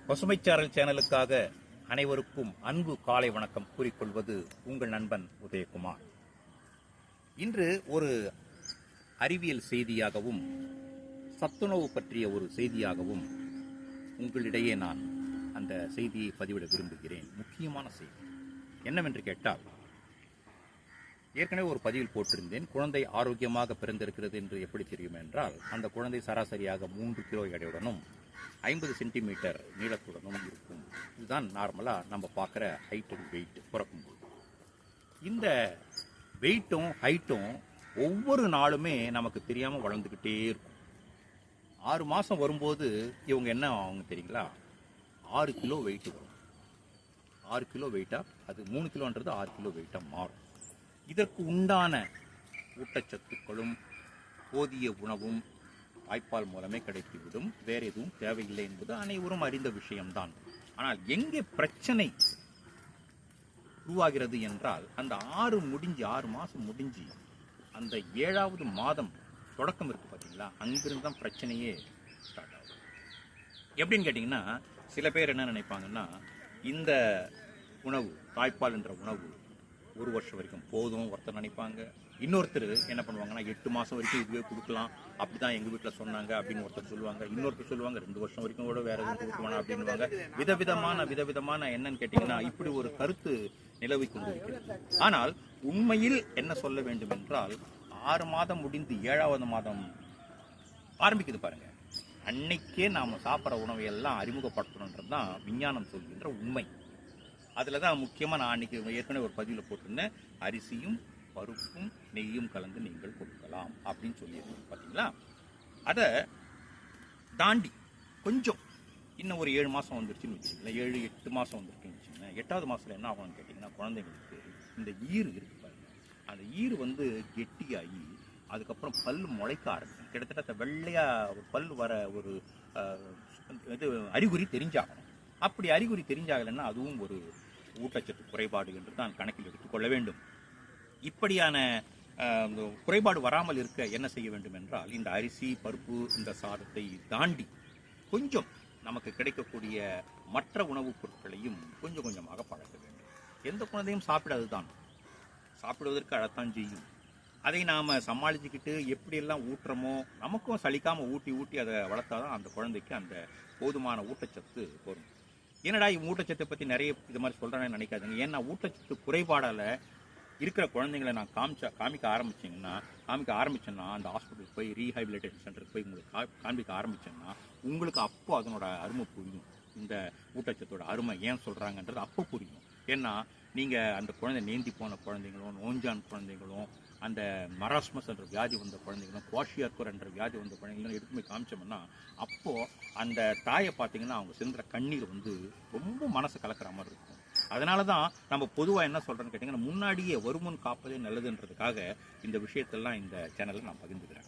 பசுமைச்சாரல் சேனலுக்காக அனைவருக்கும் அன்பு காலை வணக்கம் கூறிக்கொள்வது உங்கள் நண்பன் உதயகுமார். இன்று ஒரு அறிவியல் செய்தியாகவும் சத்துணவு பற்றிய ஒரு செய்தியாகவும் உங்களிடையே நான் அந்த செய்தியை பதிவிட விரும்புகிறேன். முக்கியமான செய்தி என்னவென்று கேட்டால், ஏற்கனவே ஒரு பதிவில் போட்டிருந்தேன். குழந்தை ஆரோக்கியமாக பிறந்திருக்கிறது என்று எப்படி தெரியும் என்றால், அந்த குழந்தை சராசரியாக 3 கிலோ எடையுடனும் 50 சென்டிமீட்டர் நீளத்துடனும் இருக்கும். இதுதான் நார்மலாக நம்ம பார்க்குற ஹைட் அண்ட் வெயிட் பிறக்கும்போது. இந்த வெயிட்டும் ஹைட்டும் ஒவ்வொரு நாளுமே நமக்கு தெரியாமல் வளர்ந்துக்கிட்டே இருக்கும். 6 மாதம் வரும்போது இவங்க என்ன ஆகும் தெரியுங்களா? 6 கிலோ வெயிட் வரும். 6 கிலோ வெயிட்டாக, அது 3 கிலோன்றது 6 கிலோ வெயிட்டாக மாறும். இதற்கு உண்டான ஊட்டச்சத்துக்களும் போதிய உணவும் தாய்ப்பால் மூலமே கிடைத்துவிடும். வேற எதுவும் தேவையில்லை என்பது அனைவரும் அறிந்த விஷயம்தான். ஆனால் எங்கே பிரச்சனை உருவாகிறது என்றால், அந்த 6 மாதம் முடிஞ்சு அந்த 7வது மாதம் தொடக்கம் இருக்கு பார்த்தீங்களா, அங்கிருந்து தான் பிரச்சனையே ஸ்டார்ட் ஆகும். எப்படின்னு கேட்டிங்கன்னா, சில பேர் என்ன நினைப்பாங்கன்னா, இந்த உணவு தாய்ப்பால் என்ற உணவு 1 வருஷம் வரைக்கும் போதும் ஒருத்தர் நினைப்பாங்க. இன்னொருத்தர் என்ன பண்ணுவாங்கன்னா, 8 மாதம் வரைக்கும் இதுவே கொடுக்கலாம், அப்படிதான் எங்கள் வீட்டில் சொன்னாங்க அப்படின்னு ஒருத்தர் சொல்லுவாங்க. இன்னொருத்தர் சொல்லுவாங்க 2 வருஷம் வரைக்கும் கூட வேற எதுவும் கொடுக்குவானா அப்படின்வாங்க. விதவிதமான என்னன்னு கேட்டிங்கன்னா, இப்படி ஒரு கருத்து நிலவி கொண்டிருக்கிறது. ஆனால் உண்மையில் என்ன சொல்ல வேண்டும் என்றால், 6 மாதம் முடிந்து 7வது மாதம் ஆரம்பிக்குது பாருங்க, அன்னைக்கே நாம் சாப்பிட்ற உணவை எல்லாம் அறிமுகப்படுத்தணுன்றது தான் விஞ்ஞானம் சொல்கின்ற உண்மை. அதில் தான் முக்கியமாக நான் அன்றைக்கி ஏற்கனவே ஒரு பதிவில் போட்டிருந்தேன், அரிசியும் பருப்பும் நெய்யும் கலந்து நீங்கள் கொடுக்கலாம் அப்படின்னு சொல்லியிருக்கோம் பார்த்தீங்களா. அதை தாண்டி கொஞ்சம் இன்னும் ஒரு 7 மாதம் வந்துருச்சுன்னு வச்சுங்களேன், 7-8 மாதம் வந்துருக்குன்னு வச்சுங்களேன். 8வது மாதத்தில் என்ன ஆகும்னு கேட்டிங்கன்னா, குழந்தைங்களுக்கு இந்த ஈறு இருக்கு பாருங்க, அந்த ஈறு வந்து கெட்டியாகி அதுக்கப்புறம் பல் முளைக்க ஆரம்பிக்கும். கிட்டத்தட்ட வெள்ளையாக ஒரு பல் வர ஒரு இது அறிகுறி தெரிஞ்சாகணும். அப்படி அறிகுறி தெரிஞ்சாகலைன்னா அதுவும் ஒரு ஊட்டச்சத்து குறைபாடு என்று தான் கணக்கில் எடுத்துக்கொள்ள வேண்டும். இப்படியான குறைபாடு வராமல் இருக்க என்ன செய்ய வேண்டும் என்றால், இந்த அரிசி பருப்பு இந்த சாதத்தை தாண்டி கொஞ்சம் நமக்கு கிடைக்கக்கூடிய மற்ற உணவுப் பொருட்களையும் கொஞ்சம் கொஞ்சமாக பழக்க வேண்டும். எந்த குழந்தையும் சாப்பிடாதுதான், சாப்பிடுவதற்கு அழத்தான் செய்யும். அதை நாம் சமாளிச்சுக்கிட்டு எப்படியெல்லாம் ஊட்டுறோமோ, நமக்கும் சலிக்காமல் ஊட்டி அதை வளர்த்தாதான் அந்த குழந்தைக்கு அந்த போதுமான ஊட்டச்சத்து வரும். என்னடா ஊட்டச்சத்தை பற்றி நிறைய இது மாதிரி சொல்கிறேன்னு நினைக்காதுங்க. ஏன்னா ஊட்டச்சத்து குறைபாடால் இருக்கிற குழந்தைங்களை நான் காமிக்க ஆரம்பிச்சேன்னா அந்த ஹாஸ்பிட்டலுக்கு போய் ரீஹைபிலிட்டேஷன் சென்டருக்கு போய் உங்களுக்கு காண்பிக்க ஆரம்பிச்சேன்னா உங்களுக்கு அப்போ அதனோட அருமை புரியும். இந்த ஊட்டச்சத்தோட அருமை ஏன் சொல்கிறாங்கன்றது அப்போ புரியும். ஏன்னா நீங்கள் அந்த குழந்தை நேந்தி போன குழந்தைங்களும், நோஞ்சான் குழந்தைங்களும், அந்த மராஸ்மஸ் என்ற வியாதி வந்த குழந்தைங்களும், குவாஷியார்கர் என்ற வியாதி வந்த குழந்தைங்களும் எடுத்து போய் காமிச்சோம்னா, அப்போது அந்த தாயை பார்த்தீங்கன்னா அவங்க சிந்துற கண்ணீர் வந்து ரொம்ப மனசு கலக்கிற மாதிரி இருக்கும். அதனால தான் நம்ம பொதுவாக என்ன சொல்கிறேன்னு கேட்டிங்கன்னா, முன்னாடியே வருமுன் காப்பதே நல்லதுன்றதுக்காக இந்த விஷயத்தெல்லாம் இந்த சேனலில் நான் பகிர்ந்துக்கிறேன்.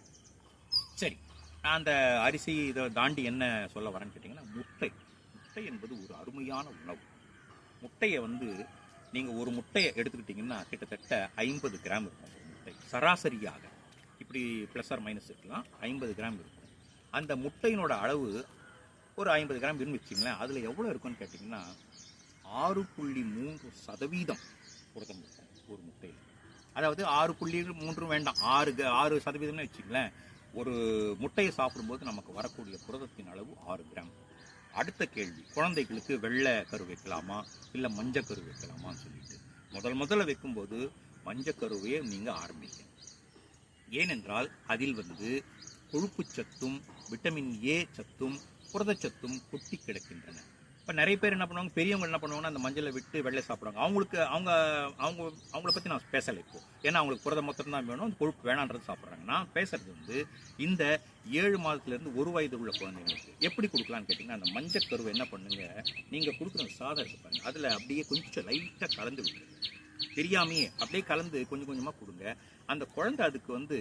சரி, நான் அந்த அரிசி இதை தாண்டி என்ன சொல்ல வரேன்னு கேட்டிங்கன்னா, முட்டை என்பது ஒரு அருமையான உணவு. முட்டையை வந்து நீங்கள் ஒரு முட்டையை எடுத்துக்கிட்டிங்கன்னா கிட்டத்தட்ட 50 கிராம் இருக்கும் ஒரு முட்டை சராசரியாக. இப்படி ப்ளஸ் ஆர் மைனஸ் இருக்கலாம், 50 கிராம் இருக்கும். அந்த முட்டையினோட அளவு ஒரு 50 கிராம் இருந்து வச்சிங்களேன், அதில் எவ்வளோ இருக்குன்னு கேட்டிங்கன்னா 6.3% புரதம் இருக்கும் ஒரு முட்டையில். அதாவது 6.3 வேண்டாம், 6% வச்சுங்களேன். ஒரு முட்டையை சாப்பிடும்போது நமக்கு வரக்கூடிய புரதத்தின் அளவு 6 கிராம். அடுத்த கேள்வி, குழந்தைகளுக்கு வெள்ளை கரு வைக்கலாமா இல்லை மஞ்சள் கரு வைக்கலாமான்னு சொல்லிட்டு முதல்ல வைக்கும்போது மஞ்சள் கருவையே நீங்கள் ஆரம்பிங்க. ஏனென்றால் அதில் வந்து கொழுப்பு சத்தும் விட்டமின் ஏ சத்தும் புரதச்சத்தும் கொட்டி கிடக்கின்றன. இப்போ நிறைய பேர் என்ன பண்ணுவாங்க, பெரியவங்க என்ன பண்ணுவாங்கன்னா அந்த மஞ்சளை விட்டு வெள்ளை சாப்பிடுவாங்க. அவங்கள பற்றி நான் பேசலை இப்போ, ஏன்னா அவங்களுக்கு புரதம் மொத்தம் தான் வேணும், அந்த கொழுப்பு வேணான்றது சாப்பிட்றாங்க. நான் பேசுறது வந்து இந்த 7 மாதத்துலேருந்து 1 வயது உள்ள குழந்தைங்களுக்கு எப்படி கொடுக்கலான்னு கேட்டிங்கன்னா, அந்த மஞ்சள் கருவை என்ன பண்ணுங்க, நீங்கள் கொடுக்குற சாதம் இருக்கு பாருங்க, அதில் அப்படியே கொஞ்சம் லைட்டாக கலந்து விட்டுருங்க. தெரியாமையே அப்படியே கலந்து கொஞ்சம் கொஞ்சமாக கொடுங்க. அந்த குழந்தை அதுக்கு வந்து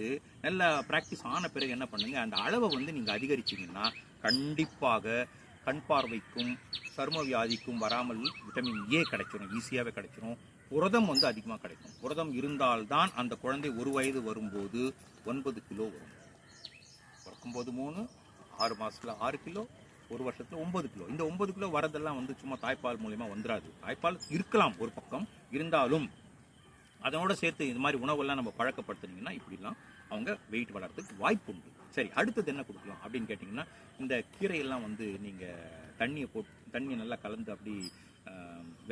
நல்லா ப்ராக்டிஸ் ஆன பிறகு என்ன பண்ணுங்க, அந்த அளவை வந்து நீங்கள் அதிகரிச்சிங்கன்னா கண்டிப்பாக கண் பார்வைக்கும் சரும வியாதிக்கும் வராமல் விட்டமின் ஏ கிடைச்சிடும், ஈஸியாகவே கிடைச்சிடும். புரதம் வந்து அதிகமாக கிடைக்கும். புரதம் இருந்தால்தான் அந்த குழந்தை 1 வயது வரும்போது 9 கிலோ வரும். பிறக்கும்போது 3, 6 மாதத்தில் 6 கிலோ, ஒரு வருஷத்துல 9 கிலோ. இந்த 9 கிலோ வரதெல்லாம் வந்து சும்மா தாய்ப்பால் மூலியமா வந்துடாது. தாய்ப்பால் இருக்கலாம் ஒரு பக்கம், இருந்தாலும் அதனோட சேர்த்து இது மாதிரி உணவெல்லாம் நம்ம பழக்கப்படுத்துனீங்கன்னா இப்படிலாம் அவங்க வெயிட் வளர்றதுக்கு வாய்ப்பு உண்டு. சரி, அடுத்தது என்ன கொடுக்கலாம் அப்படின்னு கேட்டிங்கன்னா, இந்த கீரையெல்லாம் வந்து நீங்கள் தண்ணியை நல்லா கலந்து அப்படி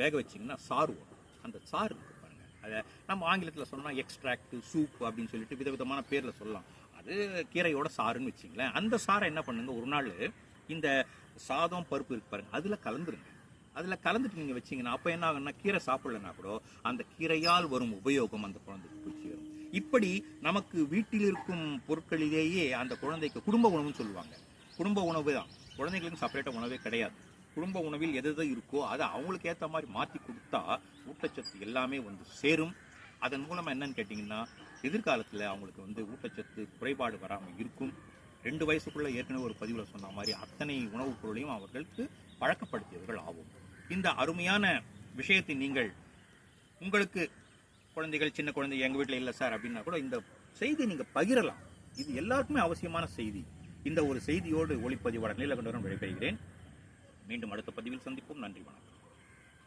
வேக வச்சிங்கன்னா சாறு வரும். அந்த சாறு இருக்கு பாருங்க, அதை நம்ம ஆங்கிலத்தில் சொன்னால் எக்ஸ்ட்ராக்ட், சூப் அப்படின்னு சொல்லிட்டு விதவிதமான பேரில் சொல்லலாம். அது கீரையோட சாறுன்னு வச்சிங்களேன். அந்த சாரை என்ன பண்ணுங்க, ஒரு நாள் இந்த சாதம் பருப்பு இருக்கு பாருங்க, அதில் கலந்துருங்க. அதில் கலந்துட்டு நீங்கள் வச்சிங்கன்னா அப்போ என்ன ஆகுன்னா, கீரை சாப்பிடலன்னா கூட அந்த கீரையால் வரும் உபயோகம் அந்த குழந்தைக்கு போய் சேரும். இப்படி நமக்கு வீட்டில் இருக்கும் பொருட்களிலேயே அந்த குழந்தைக்கு குடும்ப உணவுன்னு சொல்லுவாங்க. குடும்ப உணவு தான், குழந்தைகளுக்கு செப்பரேட்டாக உணவே கிடையாது. குடும்ப உணவில் எது எது இருக்கோ அதை அவங்களுக்கு ஏற்ற மாதிரி மாற்றி கொடுத்தா ஊட்டச்சத்து எல்லாமே வந்து சேரும். அதன் மூலமாக என்னன்னு கேட்டிங்கன்னா, எதிர்காலத்தில் அவங்களுக்கு வந்து ஊட்டச்சத்து குறைபாடு வராமல் இருக்கும். 2 வயசுக்குள்ள ஏற்கனவே ஒரு பதிவில் சொன்ன மாதிரி அத்தனை உணவுப் பொருளையும் அவர்களுக்கு பழக்கப்படுத்தியவர்கள் ஆகும். இந்த அருமையான விஷயத்தை நீங்கள் உங்களுக்கு குழந்தைகள், சின்ன குழந்தை எங்கள் வீட்டில் இல்லை சார் அப்படின்னா கூட இந்த செய்தி நீங்கள் பகிரலாம். இது எல்லாருக்குமே அவசியமான செய்தி. இந்த ஒரு செய்தியோடு ஒளிப்பதிவாளர் நீலகண்டவன் விடைபெறுகிறேன். மீண்டும் அடுத்த பதிவில் சந்திப்போம். நன்றி, வணக்கம்.